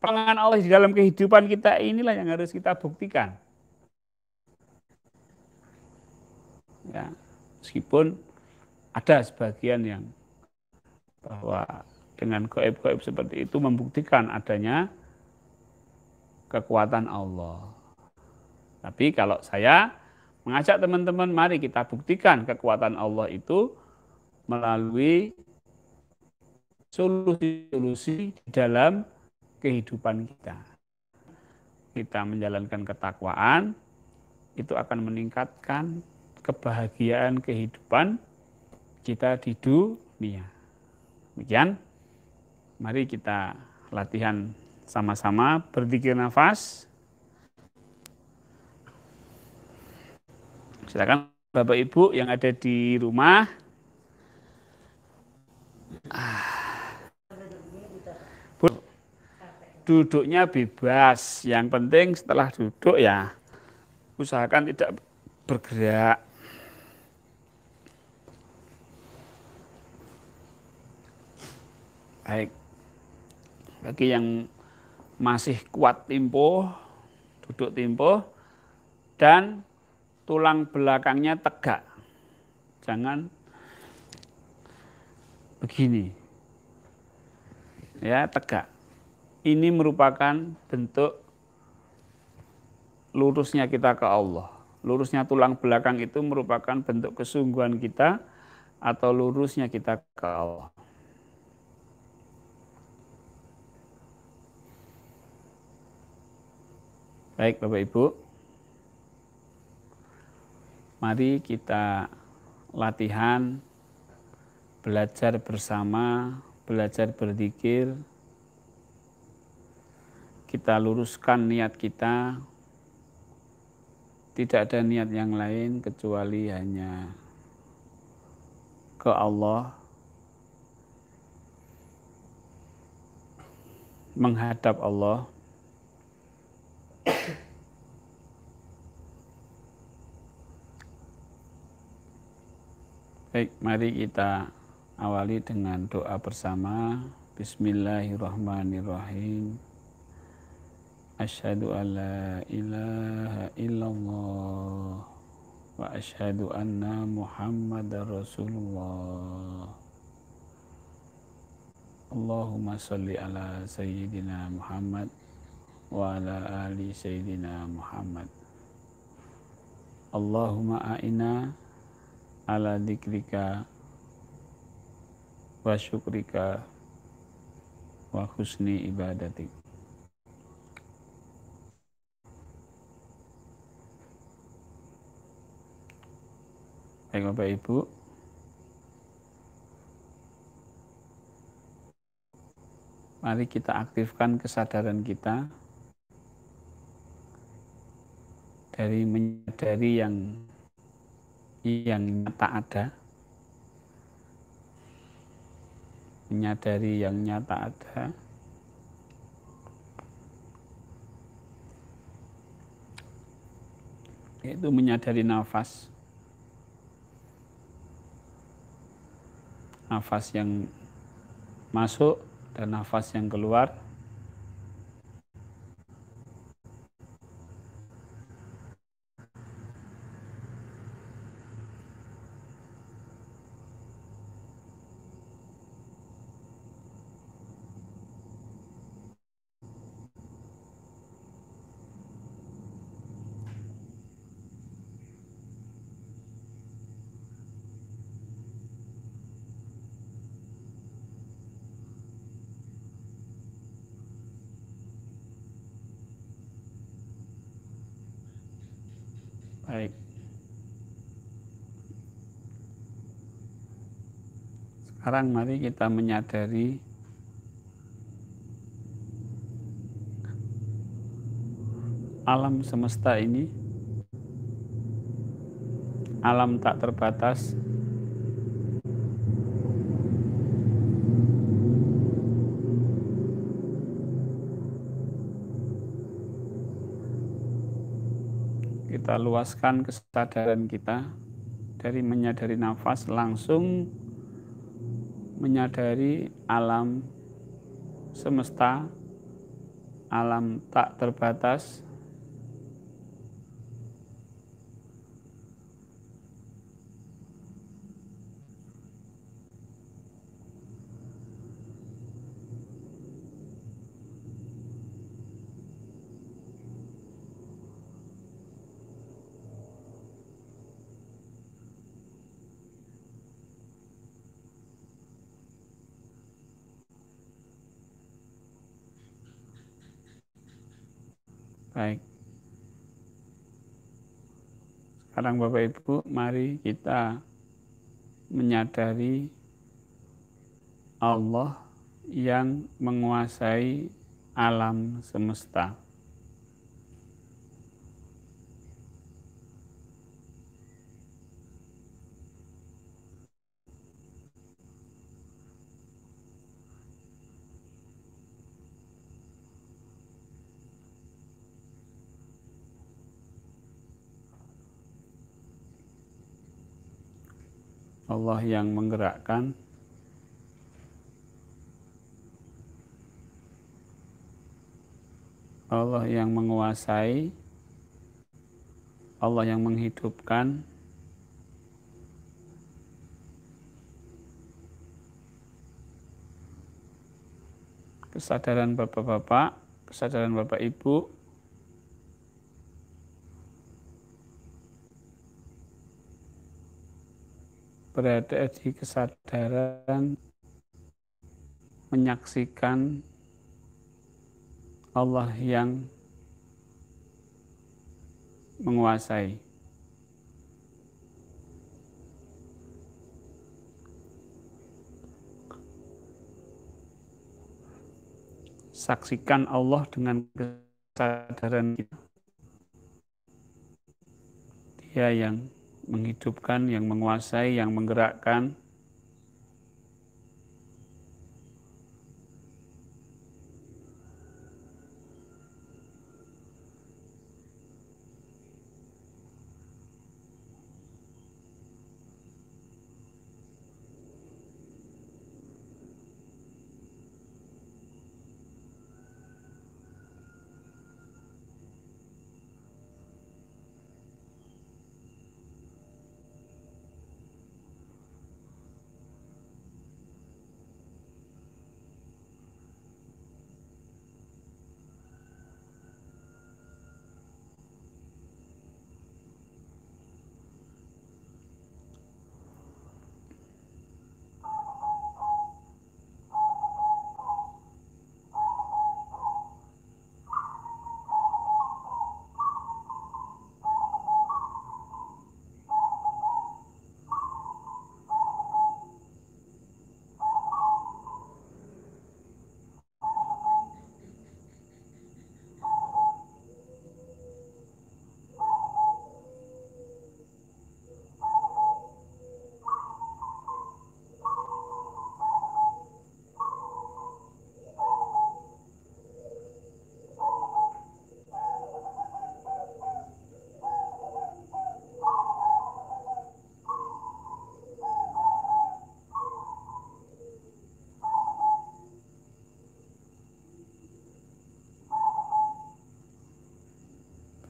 Pertolongan Allah di dalam kehidupan kita inilah yang harus kita buktikan. Ya, meskipun ada sebagian yang bahwa dengan gaib-gaib seperti itu membuktikan adanya kekuatan Allah. Tapi kalau saya mengajak teman-teman, mari kita buktikan kekuatan Allah itu melalui solusi-solusi di dalam kehidupan kita. Kita menjalankan ketakwaan, itu akan meningkatkan kebahagiaan kehidupan kita di dunia. Demikian, mari kita latihan sama-sama berzikir nafas. Silakan Bapak Ibu yang ada di rumah. Duduknya bebas. Yang penting setelah duduk ya usahakan tidak bergerak. Baik. Bagi yang masih kuat tempo, duduk tempo, dan tulang belakangnya tegak. Jangan begini. Ya, tegak. Ini merupakan bentuk lurusnya kita ke Allah. Lurusnya tulang belakang itu merupakan bentuk kesungguhan kita atau lurusnya kita ke Allah. Baik Bapak Ibu, mari kita latihan, belajar bersama, belajar berzikir. Kita luruskan niat kita, tidak ada niat yang lain kecuali hanya ke Allah, menghadap Allah. Baik, mari kita awali dengan doa bersama. Bismillahirrahmanirrahim. Asyhadu an la ilaha illallah wa asyhadu anna Muhammadar Rasulullah. Allahumma sholli ala sayyidina Muhammad wa ala ali sayyidina Muhammad. Allahumma a'ina ala dzikrika wa syukrika wa husni ibadatik. Baik Bapak Ibu, mari kita aktifkan kesadaran kita dari menyadari yang nyata ada, menyadari yang nyata ada, yaitu menyadari nafas, nafas yang masuk dan nafas yang keluar. Baik. Sekarang mari kita menyadari alam semesta ini, alam tak terbatas, kita luaskan kesadaran kita dari menyadari nafas langsung menyadari alam semesta, alam tak terbatas, baik. Sekarang Bapak Ibu, mari kita menyadari Allah yang menguasai alam semesta. Allah yang menggerakkan, Allah yang menguasai, Allah yang menghidupkan, kesadaran Bapak-Bapak, kesadaran Bapak Ibu, berada di kesadaran menyaksikan Allah yang menguasai. Saksikan Allah dengan kesadaran kita. Dia yang menghidupkan, yang menguasai, yang menggerakkan.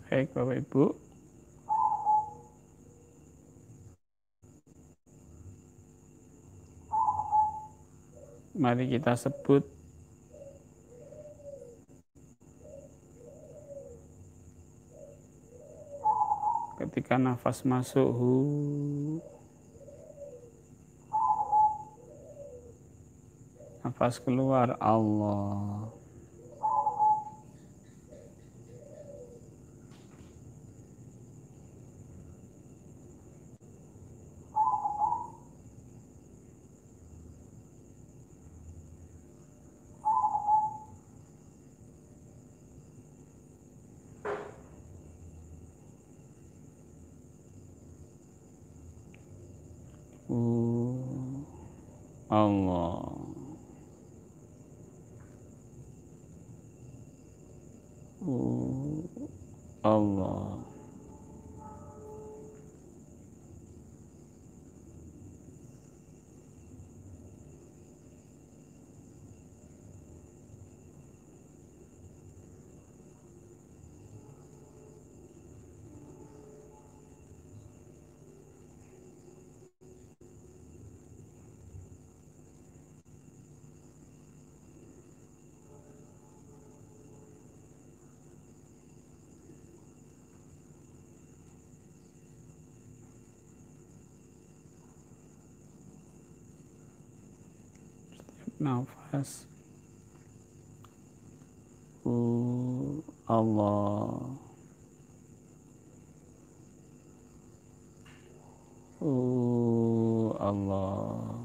Baik Bapak Ibu. Mari kita sebut ketika nafas masuk hu, nafas keluar Allah. Allah. Allah. Nafas Allah. Allah.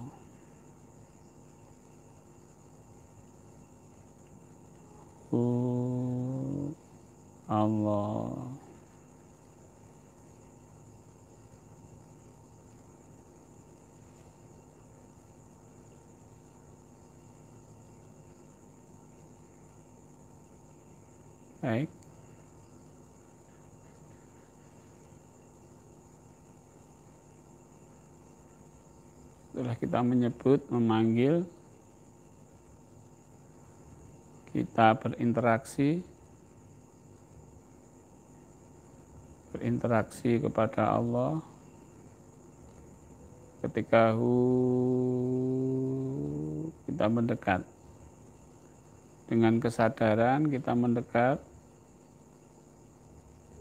Allah. Baik. Setelah kita menyebut, memanggil, kita berinteraksi kepada Allah. Ketika kita mendekat, dengan kesadaran kita mendekat.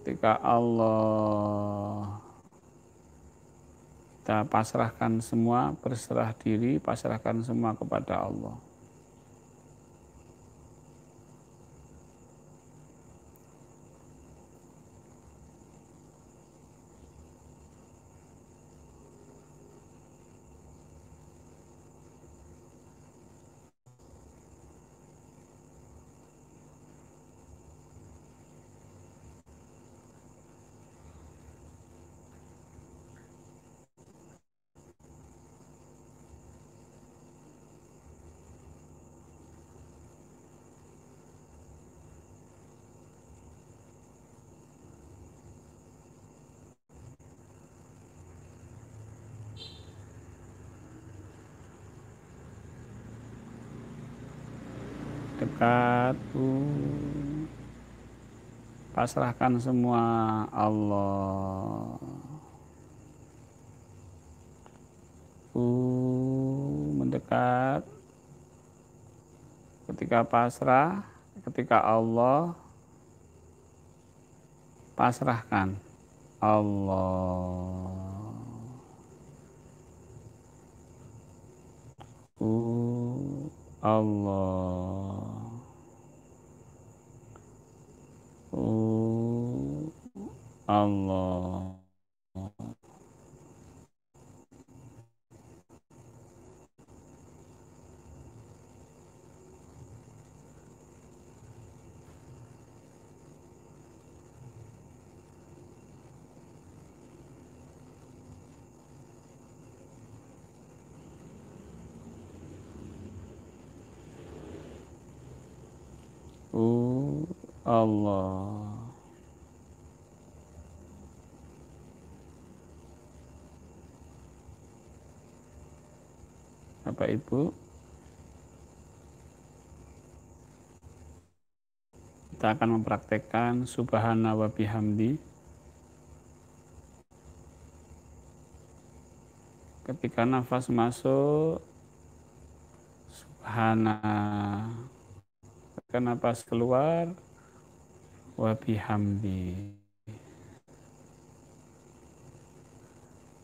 Ketika Allah, kita pasrahkan semua, berserah diri, pasrahkan semua kepada Allah. Dekat, pasrahkan semua Allah. Mendekat, ketika pasrah, ketika Allah, pasrahkan Allah. Allah. Allah. Allah. Bapak Ibu, kita akan mempraktekkan subhana wa bihamdi. Ketika nafas masuk, subhana. Ketika nafas keluar, wa bihamdi.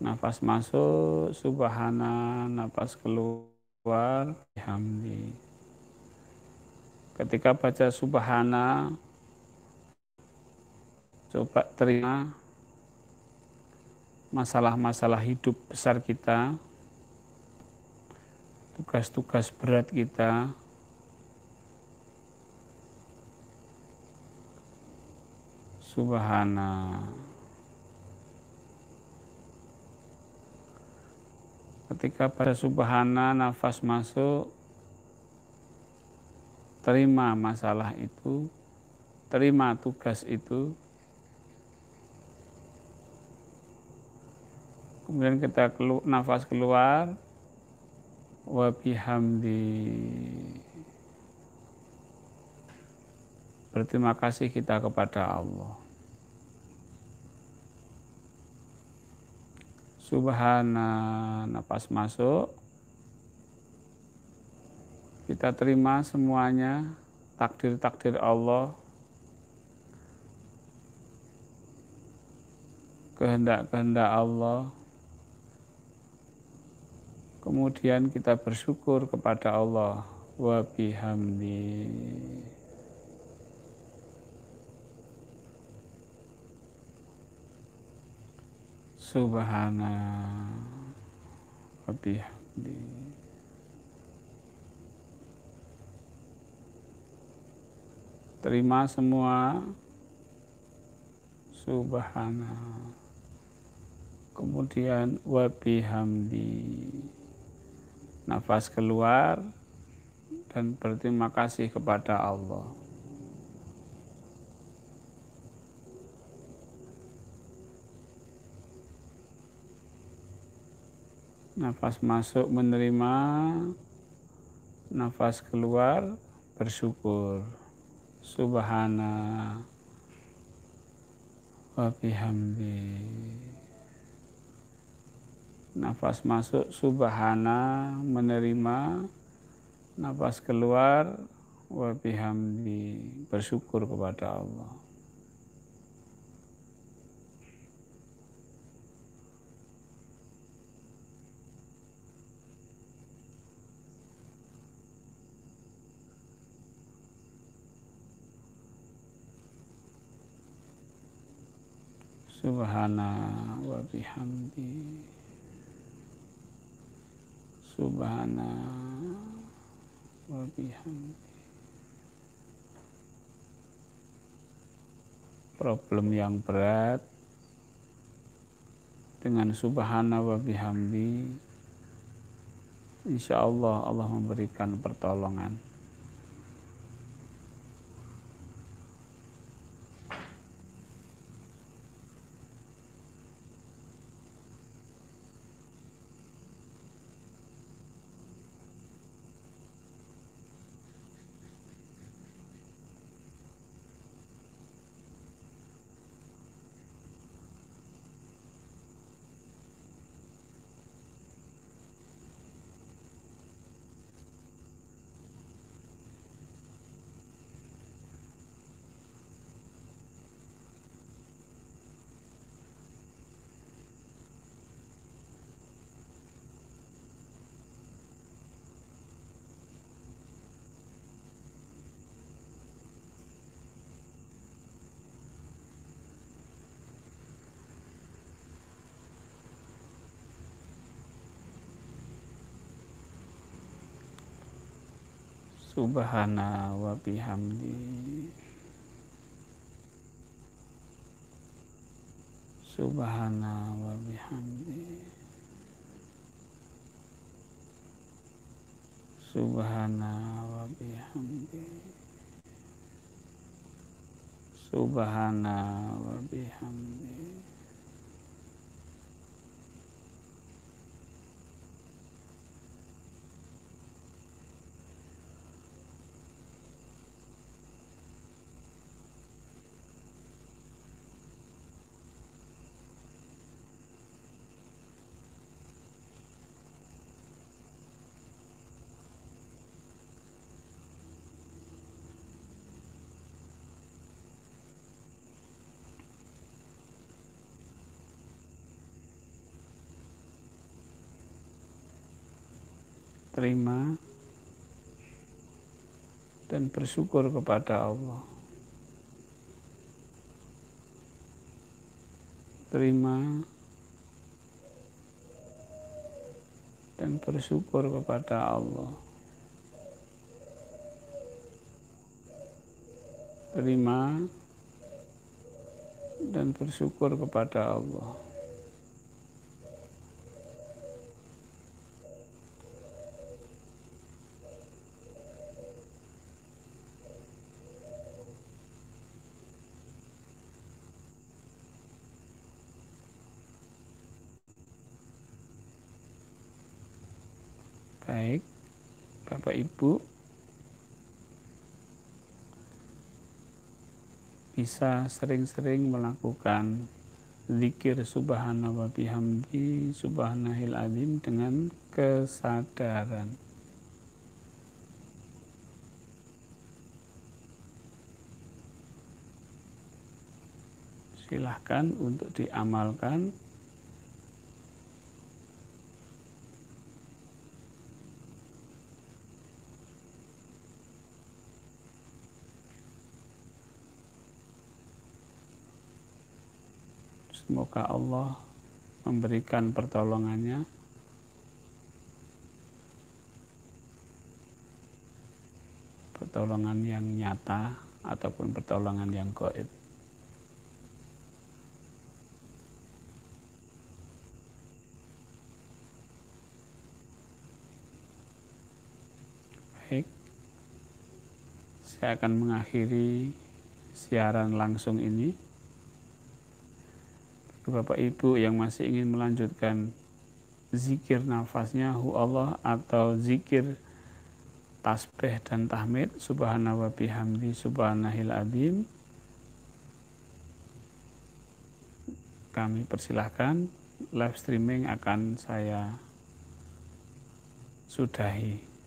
Nafas masuk, subhana. Nafas keluar, bihamdi. Ketika baca subhana, coba terima masalah-masalah hidup besar kita, tugas-tugas berat kita, subhana. Ketika pada subhana nafas masuk, terima masalah itu, terima tugas itu. Kemudian kita nafas keluar, wa bihamdi. Berterima kasih kita kepada Allah. Subhana, nafas masuk, kita terima semuanya, takdir-takdir Allah, kehendak-kehendak Allah. Kemudian kita bersyukur kepada Allah, wa bihamdi. Subhana wa bihamdi. Terima semua, subhana. Kemudian wa bihamdi. Nafas keluar dan berterima kasih kepada Allah. Nafas masuk menerima, nafas keluar bersyukur. Subhana wa bihamdi. Nafas masuk subhana, menerima, nafas keluar wa bihamdi, bersyukur kepada Allah. Subhana wa bihamdi. Subhana wa bihamdi. Problem yang berat dengan subhana wa bihamdi, insya Allah Allah memberikan pertolongan. Subhana wa bihamdi. Subhana wa bihamdi. Subhana wa bihamdi. Subhana wa bihamdi. terima dan bersyukur kepada Allah. Terima dan bersyukur kepada Allah. Terima dan bersyukur kepada Allah. Baik, Bapak Ibu bisa sering-sering melakukan zikir subhana wa bihamdi subhanahil azim dengan kesadaran. Silahkan untuk diamalkan. Semoga Allah memberikan pertolongannya, pertolongan yang nyata ataupun pertolongan yang gaib. Baik, saya akan mengakhiri siaran langsung ini. Bapak Ibu yang masih ingin melanjutkan zikir nafasnya hu Allah atau zikir tasbih dan tahmid subhana wa bihamdi subhanahil azim, kami persilahkan. Live streaming akan saya sudahi.